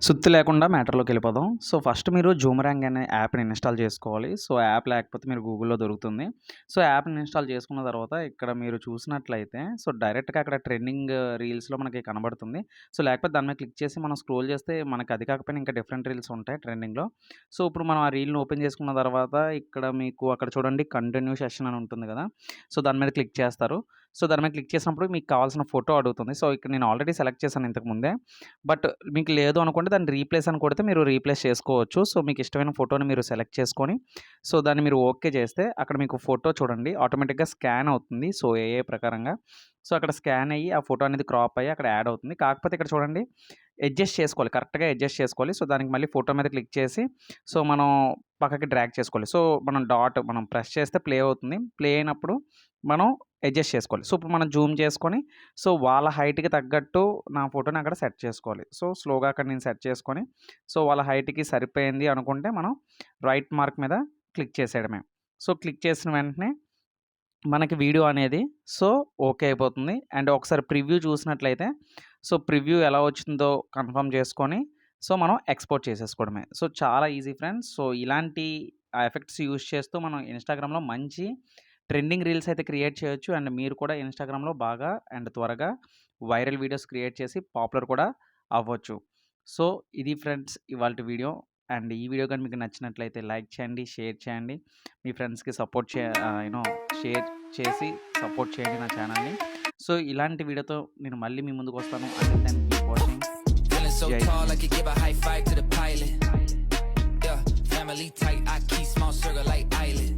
సుత్తి లేకుండా మ్యాటర్‌లోకి వెళ్ళిపోదాం. సో, ఫస్ట్ మీరు జూమరాంగ్ అనే యాప్‌ని ఇన్‌స్టాల్ చేసుకోవాలి. సో, యాప్ లేకపోతే మీరు గూగుల్‌లో దొరుకుతుంది. సో, యాప్‌ని ఇన్‌స్టాల్ చేసుకున్న తర్వాత ఇక్కడ మీరు చూసినట్లయితే సో, డైరెక్ట్‌గా అక్కడ ట్రెండింగ్ రీల్స్‌లో మనకి కనబడుతుంది. సో, లేకపోతే దాని మీద క్లిక్ చేసి మనం స్క్రోల్ చేస్తే మనకి అది కాకపోయినా ఇంకా డిఫరెంట్ రీల్స్ ఉంటాయి ట్రెండింగ్‌లో. సో, ఇప్పుడు మనం ఆ రీల్‌ని ఓపెన్ చేసుకున్న తర్వాత ఇక్కడ మీకు అక్కడ చూడండి కంటిన్యూ సెషన్ అని ఉంటుంది కదా! సో, దాని మీద క్లిక్ చేస్తారు. సో, దాని మీద క్లిక్ చేసినప్పుడు మీకు కావాల్సిన ఫోటో అడుగుతుంది. సో, ఇక్కడ నేను ఆల్రెడీ సెలెక్ట్ చేశాను ఇంతకు ముందే. బట్ మీకు లేదు అనుకుంటే దాన్ని రీప్లేస్ అని కొడితే మీరు రీప్లేస్ చేసుకోవచ్చు. సో, మీకు ఇష్టమైన ఫోటోని మీరు సెలెక్ట్ చేసుకొని, సో, దాన్ని మీరు ఓకే చేస్తే అక్కడ మీకు ఫోటో చూడండి ఆటోమేటిక్‌గా స్కాన్ అవుతుంది. సో, ఏఐ ప్రకారంగా. సో, అక్కడ స్కాన్ అయ్యి ఆ ఫోటో అనేది క్రాప్ అయ్యి అక్కడ యాడ్ అవుతుంది. కాకపోతే ఇక్కడ చూడండి అడ్జస్ట్ చేసుకోవాలి. కరెక్ట్‌గా అడ్జస్ట్ చేసుకోవాలి. సో, దానికి మళ్ళీ ఫోటో మీద క్లిక్ చేసి సో, మనం పక్కకి డ్రాగ్ చేసుకోవాలి. సో, మనం ప్రెస్ చేస్తే ప్లే అవుతుంది. ప్లే అయినప్పుడు మనం అడ్జస్ట్ చేసుకోవాలి. సో, ఇప్పుడు మనం జూమ్ చేసుకొని సో, వాళ్ళ హైట్‌కి తగ్గట్టు నా ఫోటోని అక్కడ సెట్ చేసుకోవాలి. సో, స్లోగా అక్కడ నేను సెట్ చేసుకొని, సో, వాళ్ళ హైట్‌కి సరిపోయింది అనుకుంటే మనం రైట్ మార్క్ మీద క్లిక్ చేసేయడమే. సో, క్లిక్ చేసిన వెంటనే మనకి వీడియో అనేది సో, ఓకే అయిపోతుంది. అండ్ ఒకసారి ప్రివ్యూ చూసినట్లయితే సో, ప్రివ్యూ ఎలా వచ్చిందో కన్ఫర్మ్ చేసుకొని, సో, మనం ఎక్స్‌పోర్ట్ చేసేసుకోవడమే. సో, చాలా ఈజీ ఫ్రెండ్స్. సో, ఇలాంటి ఎఫెక్ట్స్ యూజ్ చేస్తూ మనం ఇన్‌స్టాగ్రామ్‌లో మంచి ట్రెండింగ్ రీల్స్ అయితే క్రియేట్ చేయొచ్చు. అండ్ మీరు కూడా ఇన్‌స్టాగ్రామ్‌లో బాగా అండ్ త్వరగా వైరల్ వీడియోస్ క్రియేట్ చేసి పాపులర్ కూడా అవ్వచ్చు. సో, ఇది ఫ్రెండ్స్ ఇవాల్టి వీడియో. అండ్ ఈ వీడియో గాని మీకు నచ్చినట్లయితే లైక్ చేయండి, షేర్ చేయండి. మీ ఫ్రెండ్స్‌కి షేర్ చేసి సపోర్ట్ చేయండి నా ఛానల్‌ని. సో, ఇలాంటి వీడియోతో నేను మళ్ళీ మీ ముందుకొస్తాను. Until then keep watching. Feeling so Jai tall, Hind. I could give a high five to the pilot. Yeah, family tight, I keep small circle like island.